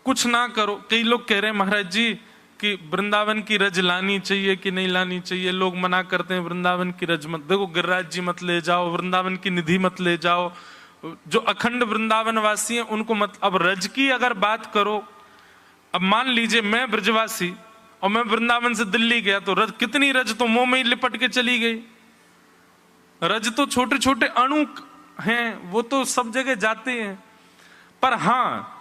कुछ ना करो। कई लोग कह रहे हैं महाराज जी कि वृंदावन की रज लानी चाहिए कि नहीं लानी चाहिए, लोग मना करते हैं वृंदावन की रज मत, देखो गिरिराज जी मत ले जाओ, वृंदावन की निधि मत ले जाओ, जो अखंड वृंदावन वासी हैं उनको मत। अब रज की अगर बात करो, अब मान लीजिए मैं ब्रजवासी और मैं वृंदावन से दिल्ली गया, तो रज, कितनी रज तो मुंह में ही लिपट के चली गई। रज तो छोटे छोटे अणु हैं, वो तो सब जगह जाते हैं। पर हाँ,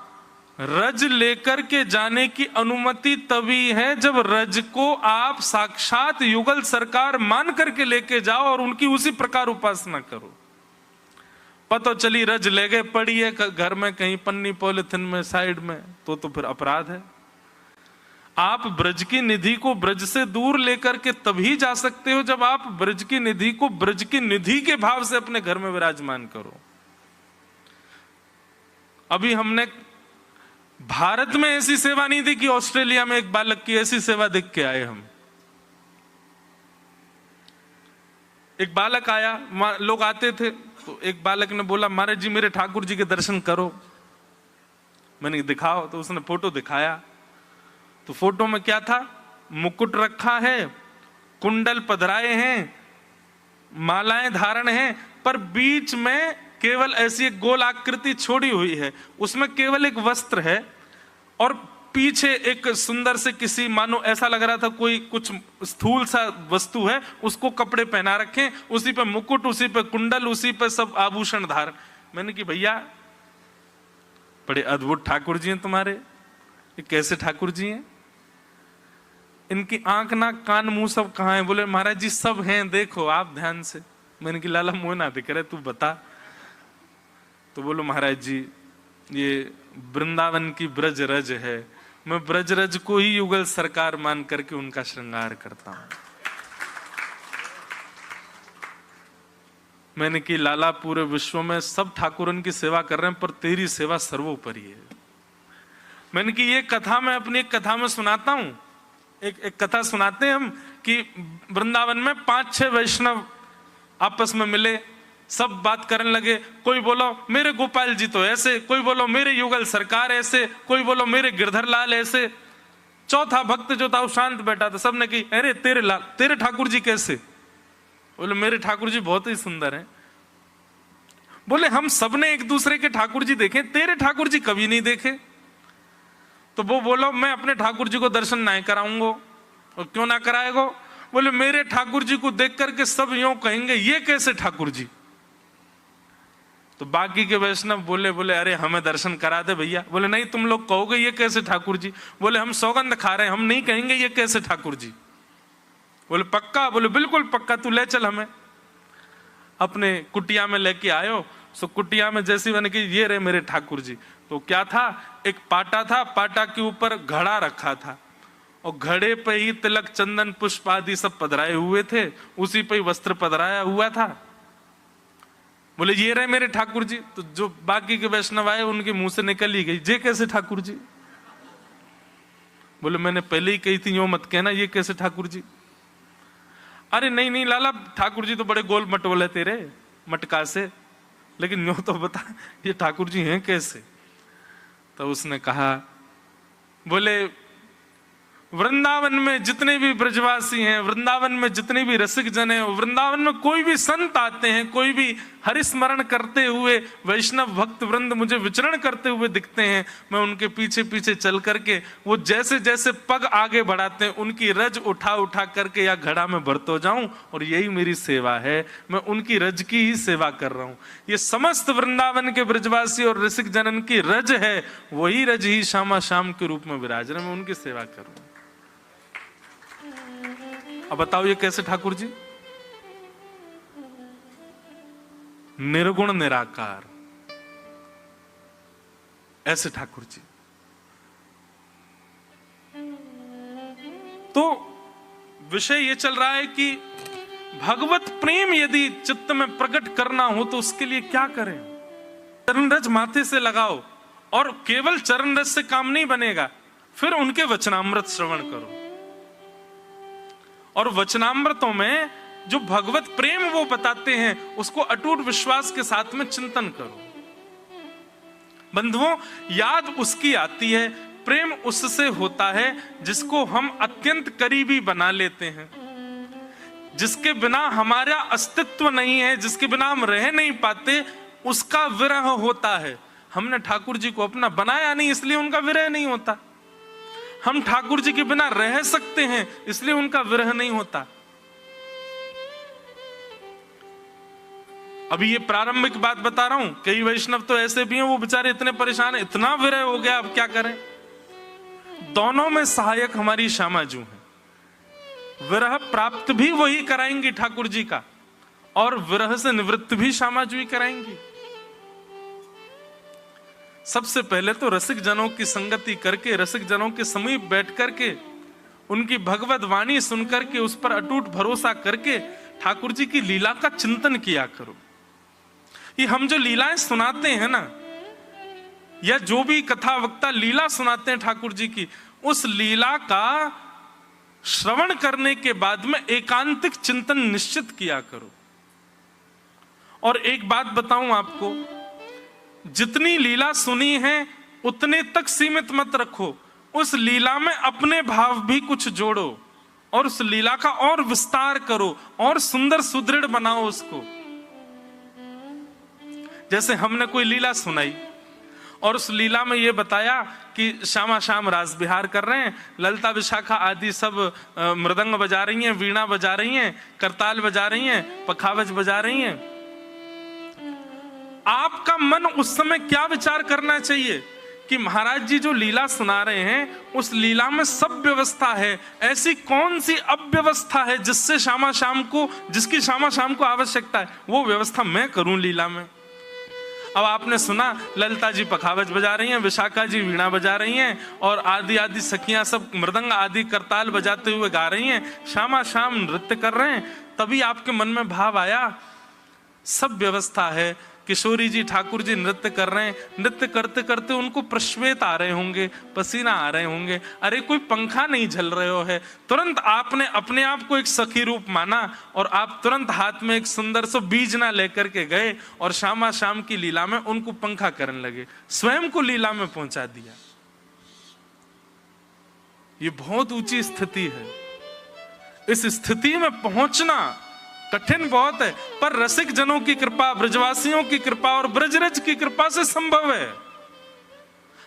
रज लेकर के जाने की अनुमति तभी है जब रज को आप साक्षात युगल सरकार मान करके लेके जाओ और उनकी उसी प्रकार उपासना करो। पता चली रज ले गए, पड़ी है घर में कहीं पन्नी पॉलिथिन में साइड में, तो फिर अपराध है। आप ब्रज की निधि को ब्रज से दूर लेकर के तभी जा सकते हो जब आप ब्रज की निधि को ब्रज की निधि के भाव से अपने घर में विराजमान करो। अभी हमने भारत में ऐसी सेवा नहीं देखी, ऑस्ट्रेलिया में एक बालक की ऐसी सेवा देख के आए हम। एक बालक आया, लोग आते थे, तो एक बालक ने बोला महाराज जी मेरे ठाकुर जी के दर्शन करो। मैंने दिखाओ, तो उसने फोटो दिखाया। तो फोटो में क्या था, मुकुट रखा है, कुंडल पधराए हैं, मालाएं धारण हैं, पर बीच में केवल ऐसी एक गोल आकृति छोड़ी हुई है, उसमें केवल एक वस्त्र है और पीछे एक सुंदर से किसी, मानो ऐसा लग रहा था कोई कुछ स्थूल सा वस्तु है, उसको कपड़े पहना रखे, उसी पे मुकुट, उसी पे कुंडल, उसी पे सब आभूषण धारण। मैंने कि भैया बड़े अद्भुत ठाकुर जी हैं तुम्हारे, ये कैसे ठाकुर जी हैं? इनकी आंख नाक कान मुंह सब कहाँ है? बोले महाराज जी सब हैं, देखो आप ध्यान से। मैंने कि लाला मुंह ना दिख रहे, तू बता। तो बोलो महाराज जी ये वृंदावन की ब्रज रज है, मैं ब्रज रज को ही युगल सरकार मान करके उनका श्रृंगार करता हूं। मैंने कि लाला पूरे विश्व में सब ठाकुरन की सेवा कर रहे हैं, पर तेरी सेवा सर्वोपरि है। मैंने कि ये कथा मैं अपनी एक कथा में सुनाता हूं। एक कथा सुनाते हैं हम कि वृंदावन में 5-6 वैष्णव आपस में मिले, सब बात करने लगे। कोई बोलो मेरे गोपाल जी तो ऐसे, कोई बोलो मेरे युगल सरकार ऐसे, कोई बोलो मेरे गिरधर लाल ऐसे। चौथा भक्त जो था वो शांत बैठा था, सबने कही अरे तेरे ठाकुर जी कैसे? बोले मेरे ठाकुर जी बहुत ही सुंदर हैं। बोले हम सबने एक दूसरे के ठाकुर जी देखे, तेरे ठाकुर जी कभी नहीं देखे। तो वो बोलो मैं अपने ठाकुर जी को दर्शन नहीं कराऊंगा। और क्यों ना कराएगो? बोले मेरे ठाकुर जी को देख करके सब यूं कहेंगे ये कैसे ठाकुर जी। तो बाकी के वैष्णव बोले अरे हमें दर्शन करा दे भैया। बोले नहीं तुम लोग कहोगे ये कैसे ठाकुर जी। बोले हम सौगंध खा रहे हैं, हम नहीं कहेंगे ये कैसे ठाकुर जी। बोले पक्का? बोले बिल्कुल पक्का, तू ले चल हमें। अपने कुटिया में लेके आयो। सो कुटिया में जैसी मैंने कि ये रहे मेरे ठाकुर जी। तो क्या था, एक पाटा था, पाटा के ऊपर घड़ा रखा था और घड़े पे ही तिलक चंदन पुष्प आदि सब पधराए हुए थे, उसी पे ही वस्त्र पधराया हुआ था। बोले ये रहे मेरे ठाकुर जी। तो जो बाकी के वैष्णव आए उनके मुंह से निकल ही गई जे कैसे ठाकुर जी। बोले मैंने पहले ही कही थी यो मत कहना ये कैसे ठाकुर जी। अरे नहीं लाला ठाकुर जी तो बड़े गोल मटोले तेरे मटका से, लेकिन यो तो बता ये ठाकुर जी हैं कैसे। तो उसने कहा, बोले वृंदावन में जितने भी ब्रजवासी हैं, वृंदावन में जितने भी रसिक जन हैं, वृंदावन में कोई भी संत आते हैं, कोई भी हरिस्मरण करते हुए वैष्णव भक्त वृंद मुझे विचरण करते हुए दिखते हैं, मैं उनके पीछे पीछे चल करके वो जैसे जैसे पग आगे बढ़ाते हैं उनकी रज उठा उठा करके या घड़ा में भरतो जाऊं, और यही मेरी सेवा है। मैं उनकी रज की ही सेवा कर रहा हूं। ये समस्त वृंदावन के ब्रजवासी और रसिक जनन की रज है, वही रज ही श्यामा श्याम के रूप में विराज रहे, मैं उनकी सेवा कर रहा हूं। अब बताओ ये कैसे ठाकुर जी? निर्गुण निराकार ऐसे ठाकुर जी। तो विषय ये चल रहा है कि भगवत प्रेम यदि चित्त में प्रकट करना हो तो उसके लिए क्या करें? चरण रज माथे से लगाओ, और केवल चरण रज से काम नहीं बनेगा, फिर उनके वचनामृत श्रवण करो। और वचनामृतों में जो भगवत प्रेम वो बताते हैं उसको अटूट विश्वास के साथ में चिंतन करो। बंधुओं, याद उसकी आती है प्रेम उससे होता है जिसको हम अत्यंत करीबी बना लेते हैं, जिसके बिना हमारा अस्तित्व नहीं है, जिसके बिना हम रह नहीं पाते, उसका विरह होता है। हमने ठाकुर जी को अपना बनाया नहीं, इसलिए उनका विरह नहीं होता। हम ठाकुर जी के बिना रह सकते हैं, इसलिए उनका विरह नहीं होता। अभी ये प्रारंभिक बात बता रहा हूं, कई वैष्णव तो ऐसे भी हैं, वो बेचारे इतने परेशान हैं, इतना विरह हो गया, अब क्या करें। दोनों में सहायक हमारी श्यामा जू है। विरह प्राप्त भी वही कराएंगी ठाकुर जी का, और विरह से निवृत्त भी श्यामा जू ही कराएंगी। सबसे पहले तो रसिक जनों की संगति करके, रसिक जनों के समीप बैठ करके, उनकी भगवत वाणी सुनकर के उस पर अटूट भरोसा करके ठाकुर जी की लीला का चिंतन किया करो। ये हम जो लीलाएं सुनाते हैं ना, या जो भी कथा वक्ता लीला सुनाते हैं ठाकुर जी की, उस लीला का श्रवण करने के बाद में एकांतिक चिंतन निश्चित किया करो। और एक बात बताऊं आपको, जितनी लीला सुनी है उतने तक सीमित मत रखो, उस लीला में अपने भाव भी कुछ जोड़ो और उस लीला का और विस्तार करो और सुंदर सुदृढ़ बनाओ उसको। जैसे हमने कोई लीला सुनाई और उस लीला में ये बताया कि श्यामा श्याम रास विहार कर रहे हैं, ललिता विशाखा आदि सब मृदंग बजा रही हैं, वीणा बजा रही हैं, करताल बजा रही हैं, पखावज बजा रही हैं। आपका मन उस समय क्या विचार करना चाहिए कि महाराज जी जो लीला सुना रहे हैं उस लीला में सब व्यवस्था है, ऐसी कौन सी अव्यवस्था है जिससे श्यामा श्याम को, जिसकी श्यामा श्याम को आवश्यकता है, वो व्यवस्था मैं करूं लीला में। अब आपने सुना ललिता जी पखावज बजा रही हैं, विशाखा जी वीणा बजा रही हैं और आदि आदि सखियां सब मृदंग आदि करताल बजाते हुए गा रही हैं, श्यामा श्याम नृत्य कर रहे हैं। तभी आपके मन में भाव आया, सब व्यवस्था है, किशोरी जी ठाकुर जी नृत्य कर रहे हैं, नृत्य करते करते उनको प्रश्वेत आ रहे होंगे, पसीना आ रहे होंगे, अरे कोई पंखा नहीं झल रहे हो है। तुरंत आपने अपने आप को एक सखी रूप माना और आप तुरंत हाथ में एक सुंदर सा बीजना लेकर के गए और श्यामा श्याम की लीला में उनको पंखा करने लगे, स्वयं को लीला में पहुंचा दिया। ये बहुत ऊंची स्थिति है। इस स्थिति में पहुंचना कठिन बहुत है, पर रसिक जनों की कृपा, ब्रजवासियों की कृपा और ब्रजरज की कृपा से संभव है।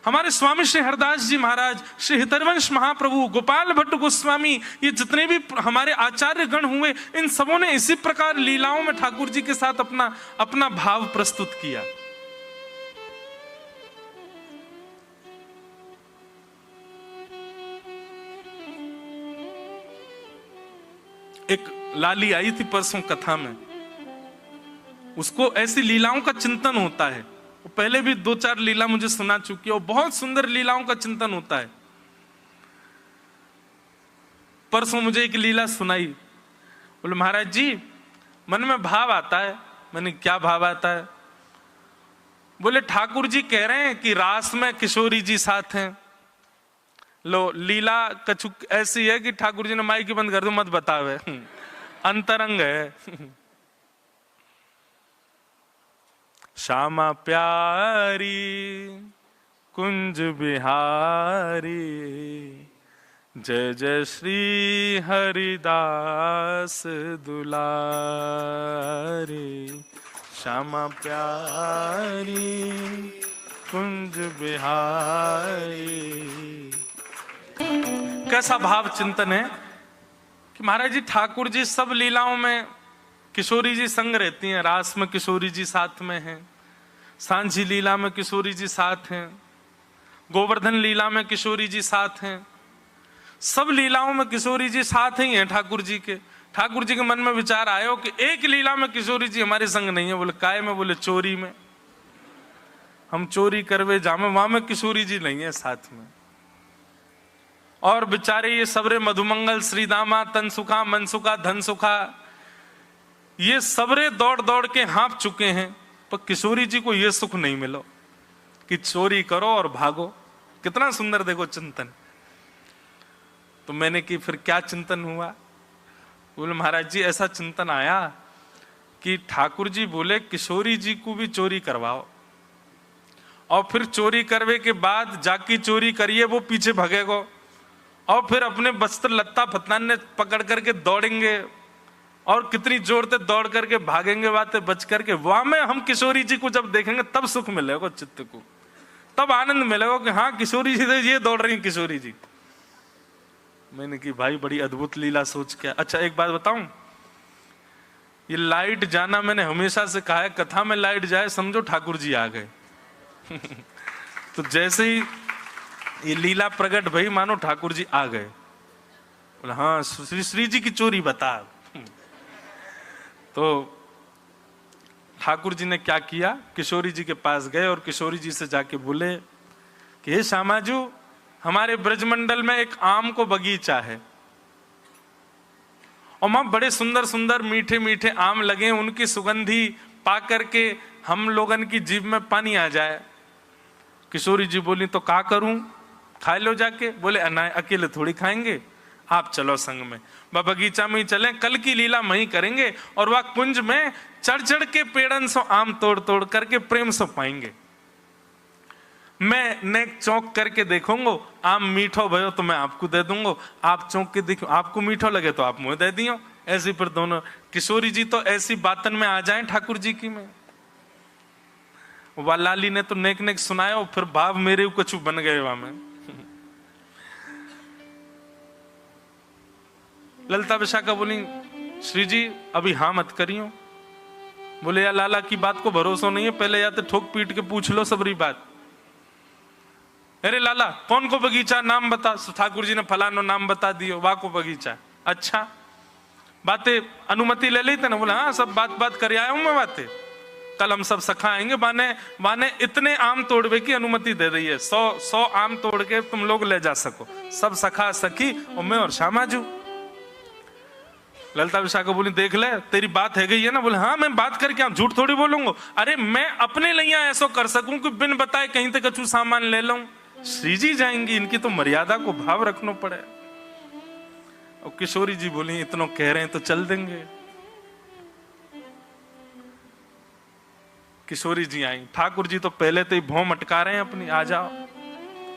हमारे स्वामी श्री हरदास जी महाराज, श्री हितरवंश महाप्रभु, गोपाल भट्ट गोस्वामी, ये जितने भी हमारे आचार्य गण हुए, इन सबों ने इसी प्रकार लीलाओं में ठाकुर जी के साथ अपना भाव प्रस्तुत किया। एक लाली आई थी परसों कथा में, उसको ऐसी लीलाओं का चिंतन होता है। वो पहले भी 2-4 लीला मुझे सुना चुकी है और बहुत सुंदर लीलाओं का चिंतन होता है। परसों मुझे एक लीला सुनाई, बोले महाराज जी मन में भाव आता है। मैंने क्या भाव आता है? बोले ठाकुर जी कह रहे हैं कि रास में किशोरी जी साथ हैं। लो लीला कछु ऐसी है कि ठाकुर जी ने माइक बंद कर दो, मत बतावे, अंतरंग है। श्यामा प्यारी कुंज बिहारी, जय जय श्री हरिदास दुलारी। श्यामा प्यारी कुंज बिहारी। कैसा भाव चिंतन है कि महाराज जी ठाकुर जी सब लीलाओं में किशोरी जी संग रहती हैं। रास में किशोरी जी साथ में हैं, सांझी लीला में किशोरी जी साथ हैं, गोवर्धन लीला में किशोरी जी साथ हैं, सब लीलाओं में किशोरी जी साथ ही हैं ठाकुर जी के। ठाकुर जी के मन में विचार आयो कि एक लीला में किशोरी जी हमारे संग नहीं है। बोले काय में? बोले चोरी में। हम चोरी करवे जामे, वहां में किशोरी जी नहीं है साथ में। और बेचारे ये सबरे मधुमंगल, श्रीदामा, तनसुखा, मनसुखा, धनसुखा, ये सबरे दौड़ दौड़ के हाँप चुके हैं, पर किशोरी जी को ये सुख नहीं मिलो कि चोरी करो और भागो। कितना सुंदर देखो चिंतन। तो मैंने कि फिर क्या चिंतन हुआ? बोले महाराज जी ऐसा चिंतन आया कि ठाकुर जी बोले किशोरी जी को भी चोरी करवाओ और फिर चोरी करवे के बाद जाकी चोरी करिए वो पीछे भगेगो, और फिर अपने वस्त्र लत्ता फतनान ने पकड़ करके दौड़ेंगे और कितनी जोर से दौड़ करके भागेंगे बातें बच करके। वहां में हम किशोरी जी को जब देखेंगे तब सुख मिलेगा चित्त को, तब आनंद मिलेगा कि हाँ किशोरी जी ये दौड़ रही किशोरी जी। मैंने की भाई बड़ी अद्भुत लीला सोच के। अच्छा एक बात बताऊं, ये लाइट जाना मैंने हमेशा से कहा है, कथा में लाइट जाए समझो ठाकुर जी आ गए। तो जैसे ही ये लीला प्रकट भई मानो ठाकुर जी आ गए। बोला हाँ श्री जी की चोरी बता। तो ठाकुर जी ने क्या किया, किशोरी जी के पास गए और किशोरी जी से जाके बोले कि हे श्यामाजू, हमारे ब्रजमंडल में एक आम को बगीचा है और वहां बड़े सुंदर सुंदर मीठे मीठे आम लगे, उनकी सुगंधी पा करके हम लोगन की जीभ में पानी आ जाए। किशोरी जी बोली तो क्या करूं, खा लो जाके। बोले अकेले थोड़ी खाएंगे, आप चलो संग में, वह बगीचा में ही चले, कल की लीला वहीं करेंगे और वह कुंज में चढ़ चढ़ के पेड़न सो आम तोड़ तोड़ करके प्रेम से पाएंगे। मैं नेक चौंक करके देखूंगा, आम मीठो भयो तो मैं आपको दे दूंगा, आप चौंक के देखो आपको मीठो लगे तो आप मुझे दे दियो। ऐसी फिर दोनों किशोरी जी तो ऐसी बातन में आ जाएं ठाकुर जी की में। लाली ने तो नेक नेक सुनाया और फिर भाव मेरे कुछ बन गए वहां में। ललिता विशाखा बोली श्री जी अभी हाँ मत करियो। बोले या लाला की बात को भरोसा नहीं है, पहले या तो ठोक पीट के पूछ लो सबरी बात। अरे लाला कौन को बगीचा नाम बता। ठाकुर जी ने फलानो नाम बता दियो, वाह को बगीचा। अच्छा बातें अनुमति ले ली थे ना। बोला हाँ सब बात कर आया हूं मैं बातें, कल हम सब सखा आएंगे, बाने इतने आम तोड़वे की अनुमति दे दी है, 100 आम तोड़ के तुम लोग ले जा सको, सब सखा सखी और मैं और श्यामाजू। ललिता विशाखा बोली देख ले तेरी बात है गई है ना। बोले हाँ मैं बात करके आऊं, झूठ थोड़ी बोलूंगा। अरे मैं अपने लिए ऐसा कर सकूं कि बिन बताए कहीं तक कछु सामान ले लूं, श्री जी जाएंगी, इनकी तो मर्यादा को भाव रखना पड़े। और किशोरी जी बोली इतना कह रहे हैं तो चल देंगे। किशोरी जी आई, ठाकुर जी तो पहले तो ही भौं मटका रहे हैं अपनी, आ जाओ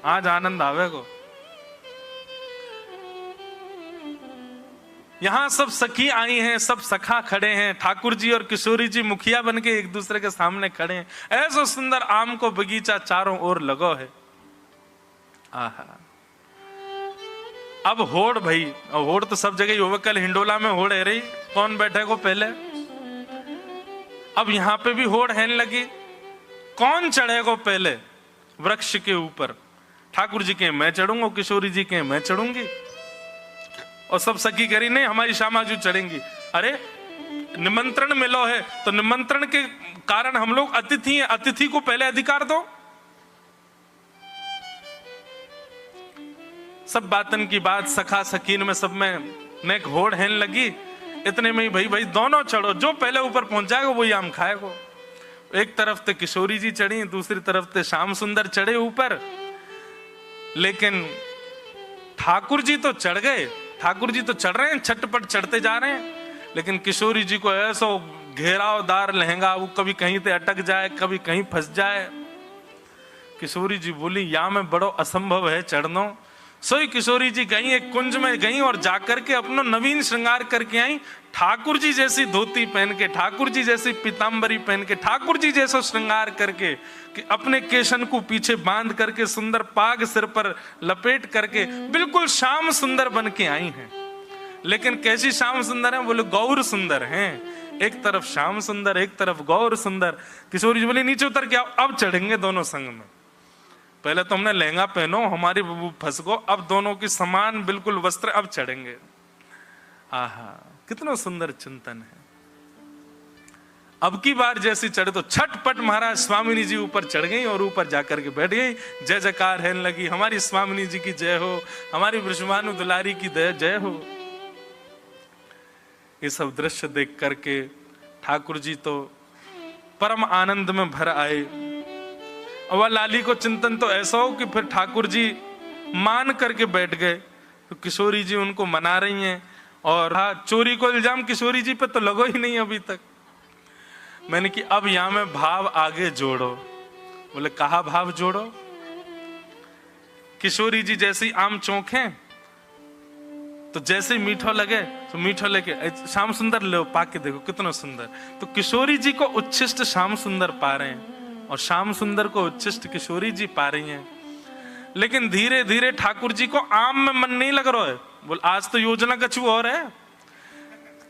आज आनंद आवेगो। यहां सब सखी आई हैं, सब सखा खड़े हैं, ठाकुर जी और किशोरी जी मुखिया बन के एक दूसरे के सामने खड़े हैं। ऐसा सुंदर आम को बगीचा चारों ओर लगो है। आहा अब होड़ भाई, होड़ तो सब जगह ही, कल हिंडोला में होड़ है रही, कौन बैठे को पहले, अब यहां पे भी होड़ है लगी, कौन चढ़ेगा पहले वृक्ष के ऊपर। ठाकुर जी के मैं चढ़ूंगा, किशोरी जी के मैं चढ़ूंगी, और सब सखी करी नहीं हमारी श्यामाजू चढ़ेंगी। अरे निमंत्रण मिलो है तो निमंत्रण के कारण हम लोग अतिथि हैं, अतिथि को पहले अधिकार दो। सब बातन की बात सखा सकीन में सब में नेक होड़ हैन लगी। इतने में ही भाई दोनों चढ़ो, जो पहले ऊपर पहुंच जाएगा वही आम खाएगा। एक तरफ ते किशोरी जी चढ़ी, दूसरी तरफ ते श्याम सुंदर चढ़े ऊपर। लेकिन ठाकुर जी तो चढ़ गए, ठाकुर जी तो चढ़ रहे हैं, छटपट चढ़ते जा रहे हैं, लेकिन किशोरी जी को ऐसा घेरावदार लहंगा, वो कभी कहीं पे अटक जाए, कभी कहीं फंस जाए। किशोरी जी बोली या में बड़ो असंभव है चढ़ना। सोई किशोरी जी गई, एक कुंज में गई और जाकर के अपना नवीन श्रृंगार करके आई। ठाकुर जी जैसी धोती पहन के, ठाकुर जी जैसी पीतांबरी पहन के, ठाकुर जी जैसा श्रृंगार करके, कि अपने केशन को पीछे बांध करके, सुंदर पाग सिर पर लपेट करके बिल्कुल श्याम सुंदर बन के आई हैं। लेकिन कैसी श्याम सुंदर है? बोले गौर सुंदर हैं। एक तरफ श्याम सुंदर, एक तरफ गौर सुंदर। किशोरी जी बोले नीचे उतर के आओ, अब चढ़ेंगे दोनों संग में। पहले तो हमने लहंगा पहनो, हमारी फंस गो, अब दोनों की समान बिल्कुल वस्त्र, अब चढ़ेंगे। आहा कितना सुंदर चिंतन है। अब की बार जैसी चढ़े तो छटपट महाराज स्वामिनी जी ऊपर चढ़ गई और ऊपर जाकर के बैठ गई। जय जयकार है लगी, हमारी स्वामिनी जी की जय हो, हमारी वृषभानु दुलारी की जय हो। ये सब दृश्य देख करके ठाकुर जी तो परम आनंद में भर आए। और लाली को चिंतन तो ऐसा हो कि फिर ठाकुर जी मान करके बैठ गए, तो किशोरी जी उनको मना रही हैं। और हाँ, चोरी को इल्जाम किशोरी जी पे तो लगो ही नहीं अभी तक। मैंने कि अब यहां में भाव आगे जोड़ो। बोले कहा भाव जोड़ो। किशोरी जी जैसे ही आम चौंके तो जैसे ही मीठो लगे तो मीठो लेके श्याम सुंदर लो पाके देखो कितना सुंदर। तो किशोरी जी को उच्छिष्ट श्याम सुंदर पा रहे हैं और श्याम सुंदर को उच्छिष्ट किशोरी जी पा रही हैं। लेकिन धीरे धीरे ठाकुर जी को आम में मन नहीं लग रहा है। बोल आज तो योजना कछु और है।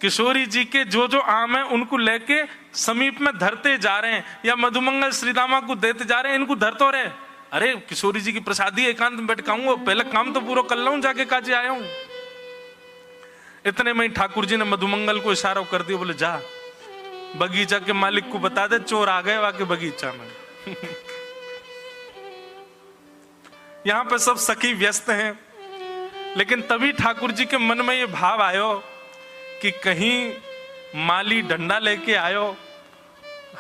किशोरी जी के जो जो आम है उनको लेके समीप में धरते जा रहे हैं या मधुमंगल श्रीदामा को देते जा रहे हैं। इनको धर तो रहे, अरे किशोरी जी की प्रसादी एकांत में बैठकाऊंगा, पहले काम तो पूरा कर लूं जाके काजे आया हूं। इतने में ठाकुर जी ने मधुमंगल को इशारा कर दिया, बोले जा बगीचा के मालिक को बता दे चोर आ गए वाके बगीचा में। यहां पे सब सखी व्यस्त हैं, लेकिन तभी ठाकुर जी के मन में ये भाव आयो कि कहीं माली डंडा लेके आयो,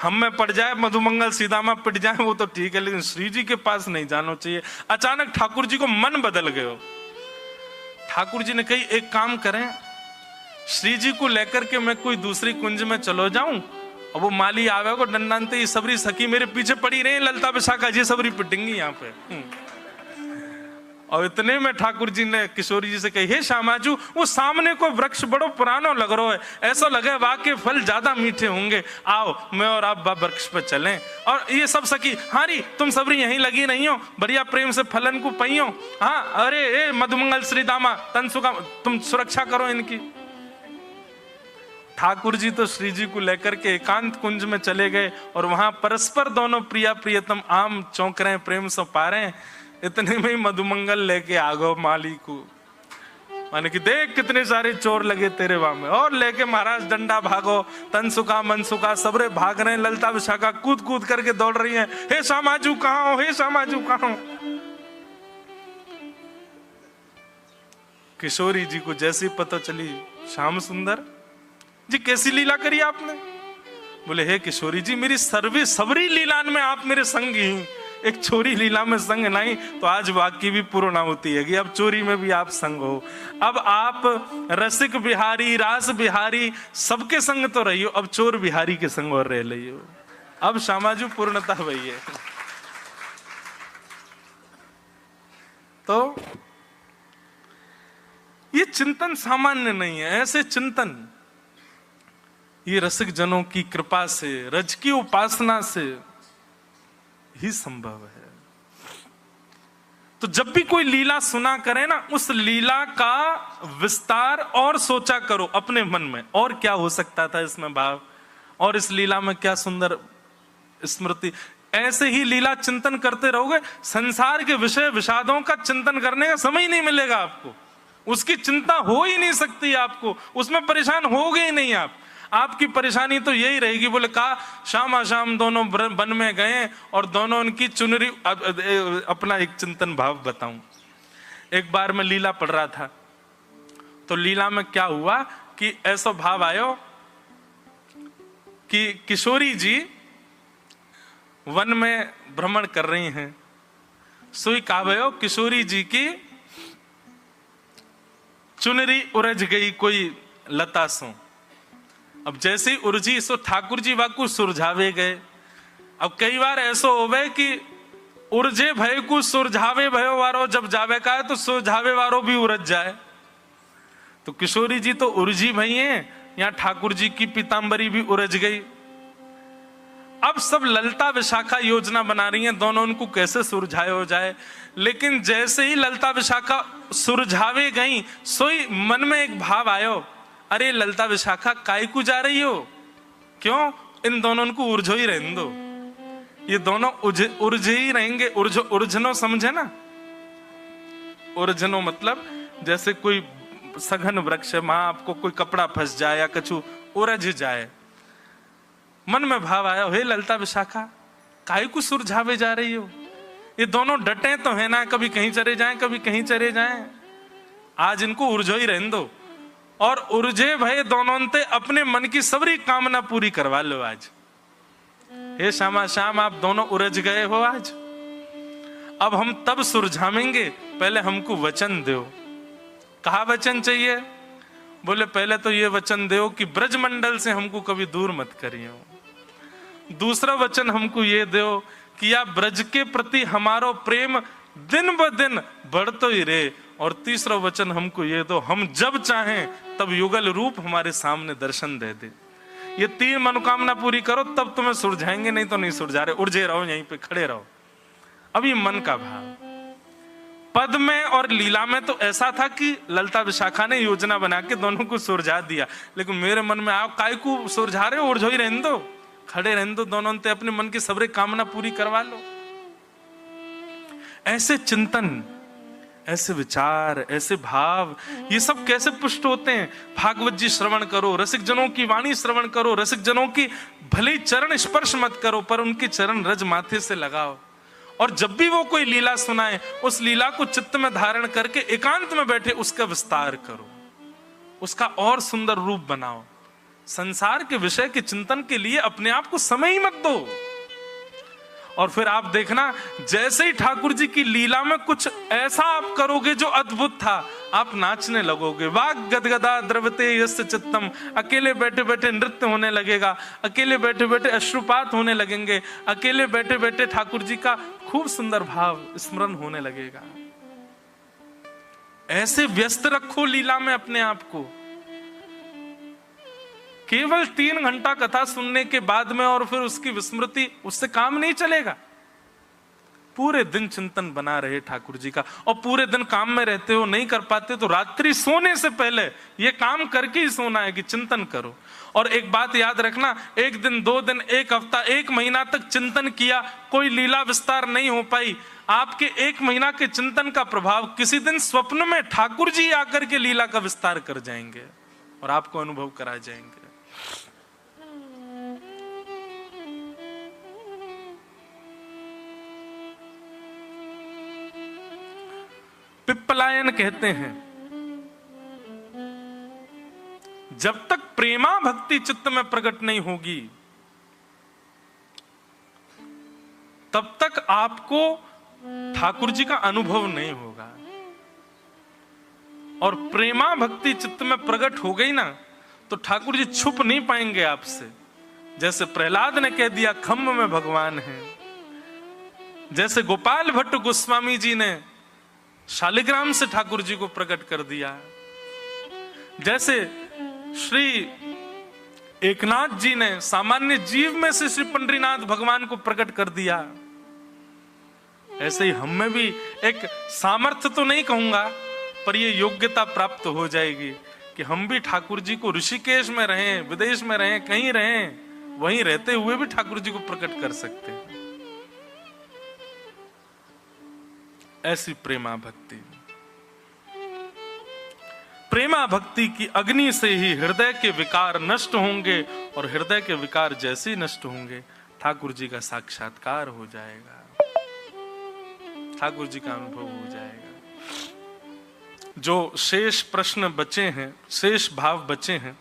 हम में पड़ जाए, मधुमंगल सीधामा पिट जाए वो तो ठीक है, लेकिन श्री जी के पास नहीं जाना चाहिए। अचानक ठाकुर जी को मन बदल गयो। ठाकुर जी ने कही एक काम करें, श्री जी को लेकर के मैं कोई दूसरी कुंज में चलो जाऊं और वो माली आवेगा डंडानते ये सबरी सखी मेरे पीछे पड़ी रहे, ललता विशाखा जी सबरी पिटेंगी यहाँ पे। और इतने में ठाकुर जी ने किशोरी जी से कही, हे श्यामाजू वो सामने को वृक्ष बड़ो पुरानो लग रहा है, ऐसा लगे वाके फल ज्यादा मीठे होंगे, आओ मैं और आप वृक्ष पर चलें। और ये सब सखी, हाँ री तुम सबरी यहीं लगी नहीं हो, बढ़िया प्रेम से फलन को पइयो। हाँ अरे ए मधुमंगल श्रीदामा तनसुका तुम सुरक्षा करो इनकी। ठाकुर जी तो श्री जी को लेकर के एकांत कुंज में चले गए और वहां परस्पर दोनों प्रिया प्रियतम आम चौंक रहे हैं, प्रेम से पा रहे हैं। इतने में ही मधुमंगल लेके आ गो माली को, माने कि देख कितने सारे चोर लगे तेरे वहां में, और लेके महाराज डंडा भागो, तनसुका मनसुका सबरे भाग रहे हैं, ललता विशाखा कूद कूद करके दौड़ रही हैं, हे श्यामाजू कहाँ हो, हे श्यामाजू कहाँ हो। किशोरी जी को जैसी पता चली श्याम सुंदर जी कैसी लीला करी आपने, बोले हे किशोरी जी मेरी सबरी लीलान में आप मेरे संग ही, एक छोरी लीला में संग नहीं तो आज वाक्य भी पूर्ण होती है कि अब चोरी में भी आप संग हो। अब आप रसिक बिहारी रास बिहारी सबके संग तो रही हो, अब चोर बिहारी के संग और रह रही हो। अब श्यामाजू पूर्णता वही है। तो ये चिंतन सामान्य नहीं है, ऐसे चिंतन ये रसिक जनों की कृपा से, रज की उपासना से ही संभव है। तो जब भी कोई लीला सुना करे ना, उस लीला का विस्तार और सोचा करो अपने मन में, और क्या हो सकता था इसमें भाव, और इस लीला में क्या सुंदर स्मृति। ऐसे ही लीला चिंतन करते रहोगे, संसार के विषय विषादों का चिंतन करने का समय ही नहीं मिलेगा आपको, उसकी चिंता हो ही नहीं सकती आपको, उसमें परेशान होगे ही नहीं आप। आपकी परेशानी तो यही रहेगी, बोले कहा शाम शाम दोनों वन में गए और दोनों उनकी चुनरी। अपना एक चिंतन भाव बताऊं, एक बार मैं लीला पढ़ रहा था, तो लीला में क्या हुआ कि ऐसा भाव आयो कि किशोरी जी वन में भ्रमण कर रही हैं, सुई काव्यो किशोरी जी की चुनरी उरझ गई कोई लता सो। अब जैसे ही उर्जी सो ठाकुर जी वाकू सुरझावे गए। अब कई बार ऐसा होवे कि उर्जे भय को सुरझावे भयो वारो जब जावे का है तो सुरझावे वारो भी उरझ जाए। तो किशोरी जी तो उर्जी भई हैं, यहाँ ठाकुर जी की पीतांबरी भी उरझ गई। अब सब ललता विशाखा योजना बना रही हैं, दोनों उनको कैसे सुरझाए हो जाए। लेकिन जैसे ही ललता विशाखा सुरझावे गई, सोई मन में एक भाव आयो, अरे ललता विशाखा काय को जा रही हो, क्यों इन दोनों को उर्झो ही रहने दो, ये दोनों उर्झे ही रहेंगे। उर्झनो समझे ना, उर्झनो मतलब जैसे कोई सघन वृक्ष है, वहां आपको कोई कपड़ा फंस जाए या कछु उरझ जाए। मन में भाव आया, हे ललता विशाखा काय को सुरझावे जा रही हो, ये दोनों डटे तो है ना, कभी कहीं चले जाएं कभी कहीं चले जाएं, आज इनको उर्झो ही रहने दो। और उर्झे भय दोनों ते अपने मन की सबरी कामना पूरी करवा लो आज। हे श्यामा श्याम आप दोनों उरझ गए हो आज, अब हम तब सुरझावेंगे, पहले हमको वचन दो। कहा वचन चाहिए, बोले पहले तो ये वचन दो कि ब्रजमंडल से हमको कभी दूर मत करियो। दूसरा वचन हमको ये दो किया ब्रज के प्रति हमारो प्रेम दिन ब दिन बढ़तो ही रहे। और तीसरा वचन हमको ये दो, हम जब चाहें तब युगल रूप हमारे सामने दर्शन दे दे। ये 3 मनोकामना पूरी करो तब तुम्हें सुलझाएंगे, नहीं तो नहीं सुलझा रहे, उलझे रहो, यहीं पे खड़े रहो। अब ये मन का भाव। पद में और लीला में तो ऐसा था कि ललिता विशाखा ने योजना बना के दोनों को सुलझा दिया, लेकिन मेरे मन में आप काय को सुलझा रहे हो, उलझो ही रहने दो, खड़े रहने दो, दोनों ते अपने मन की सबरे कामना पूरी करवा लो। ऐसे चिंतन, ऐसे विचार, ऐसे भाव, ये सब कैसे पुष्ट होते हैं? भागवत जी श्रवण करो, रसिक जनों की वाणी श्रवण करो, रसिक जनों की भले चरण स्पर्श मत करो पर उनके चरण रज माथे से लगाओ। और जब भी वो कोई लीला सुनाए उस लीला को चित्त में धारण करके एकांत में बैठे उसका विस्तार करो, उसका और सुंदर रूप बनाओ। संसार के विषय के चिंतन के लिए अपने आप को समय ही मत दो। और फिर आप देखना, जैसे ही ठाकुर जी की लीला में कुछ ऐसा आप करोगे जो अद्भुत था, आप नाचने लगोगे। वाग गदगदा द्रवते यस्य चित्तम, अकेले बैठे बैठे नृत्य होने लगेगा, अकेले बैठे बैठे अश्रुपात होने लगेंगे, अकेले बैठे बैठे ठाकुर जी का खूब सुंदर भाव स्मरण होने लगेगा। ऐसे व्यस्त रखो लीला में अपने आप को। केवल 3 घंटा कथा सुनने के बाद में और फिर उसकी विस्मृति, उससे काम नहीं चलेगा। पूरे दिन चिंतन बना रहे ठाकुर जी का, और पूरे दिन काम में रहते हो, नहीं कर पाते तो रात्रि सोने से पहले ये काम करके ही सोना है कि चिंतन करो। और एक बात याद रखना, 1 दिन 2 दिन 1 हफ्ता 1 महीना तक चिंतन किया, कोई लीला विस्तार नहीं हो पाई, आपके 1 महीना के चिंतन का प्रभाव किसी दिन स्वप्न में ठाकुर जी आकर के लीला का विस्तार कर जाएंगे और आपको अनुभव करा जाएंगे। पिप्पलायन कहते हैं, जब तक प्रेमा भक्ति चित्त में प्रकट नहीं होगी तब तक आपको ठाकुर जी का अनुभव नहीं होगा। और प्रेमा भक्ति चित्त में प्रकट हो गई ना तो ठाकुर जी छुप नहीं पाएंगे आपसे। जैसे प्रहलाद ने कह दिया खम्भ में भगवान है, जैसे गोपाल भट्ट गोस्वामी जी ने शालिग्राम से ठाकुर जी को प्रकट कर दिया, जैसे श्री एकनाथ जी ने सामान्य जीव में से श्री पंडरीनाथ भगवान को प्रकट कर दिया, ऐसे ही हम में भी एक सामर्थ्य तो नहीं कहूंगा पर ये योग्यता प्राप्त हो जाएगी कि हम भी ठाकुर जी को ऋषिकेश में रहें, विदेश में रहें, कहीं रहें, वहीं रहते हुए भी ठाकुर जी को प्रकट कर सकते हैं। ऐसी प्रेमा भक्ति, प्रेमा भक्ति की अग्नि से ही हृदय के विकार नष्ट होंगे, और हृदय के विकार जैसे ही नष्ट होंगे ठाकुर जी का साक्षात्कार हो जाएगा, ठाकुर जी का अनुभव हो जाएगा। जो शेष प्रश्न बचे हैं, शेष भाव बचे हैं,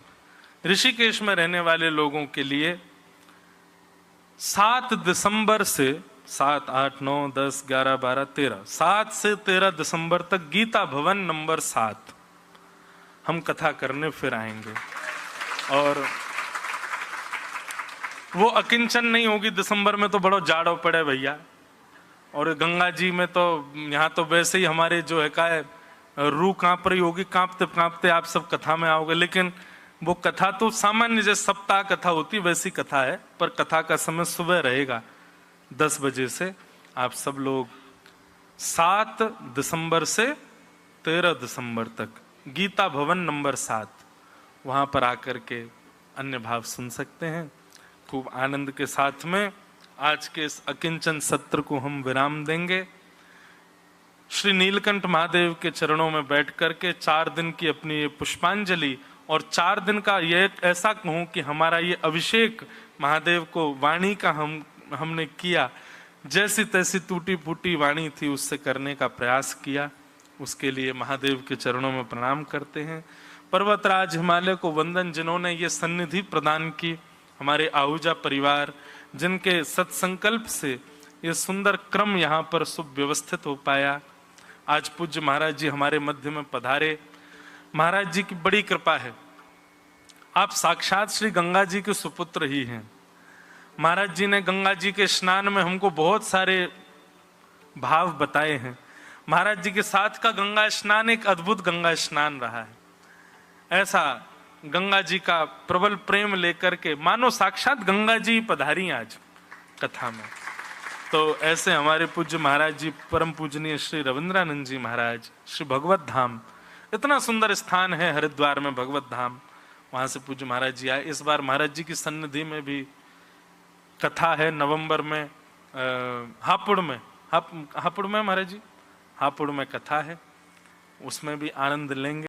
ऋषिकेश में रहने वाले लोगों के लिए 7 दिसंबर से 7, 8, 9, 10, 11, 12, 13, 7 से 13 दिसंबर तक गीता भवन नंबर 7 हम कथा करने फिर आएंगे। और वो अकिंचन नहीं होगी, दिसंबर में तो बड़ा जाड़ो पड़े भैया, और गंगा जी में तो यहाँ तो वैसे ही हमारे जो है का रूह कांप रही होगी, कांपते कांपते आप सब कथा में आओगे। लेकिन वो कथा तो सामान्य जैसे सप्ताह कथा होती वैसी कथा है, पर कथा का समय सुबह रहेगा 10 बजे से। आप सब लोग 7 दिसंबर से 13 दिसंबर तक गीता भवन नंबर 7 वहां पर आकर के अन्य भाव सुन सकते हैं। खूब आनंद के साथ में आज के इस अकिंचन सत्र को हम विराम देंगे। श्री नीलकंठ महादेव के चरणों में बैठ करके 4 दिन की अपनी ये पुष्पांजलि, और 4 दिन का ये ऐसा कहूं कि हमारा ये अभिषेक महादेव को वाणी का हमने किया, जैसी तैसी टूटी फूटी वाणी थी उससे करने का प्रयास किया। उसके लिए महादेव के चरणों में प्रणाम करते हैं। पर्वतराज हिमालय को वंदन, जिन्होंने ये सन्निधि प्रदान की, हमारे आहूजा परिवार, जिनके सत्संकल्प से ये सुंदर क्रम यहाँ पर सुव्यवस्थित हो पाया। आज पूज्य महाराज जी हमारे मध्य में पधारे। महाराज जी की बड़ी कृपा है, आप साक्षात श्री गंगा जी के सुपुत्र ही हैं। महाराज जी ने गंगा जी के स्नान में हमको बहुत सारे भाव बताए हैं। महाराज जी के साथ का गंगा स्नान एक अद्भुत गंगा स्नान रहा है। ऐसा गंगा जी का प्रबल प्रेम लेकर के मानो साक्षात गंगा जी पधारी आज कथा में। तो ऐसे हमारे पूज्य महाराज जी, परम पूजनीय श्री रविंद्रानंद जी महाराज, श्री भगवत धाम, इतना सुंदर स्थान है हरिद्वार में भगवत धाम, वहां से पूज्य महाराज जी आए। इस बार महाराज जी की सन्निधि में भी कथा है नवंबर में हापुड़ में, हापुड़ में महाराज जी, हापुड़ में कथा है, उसमें भी आनंद लेंगे।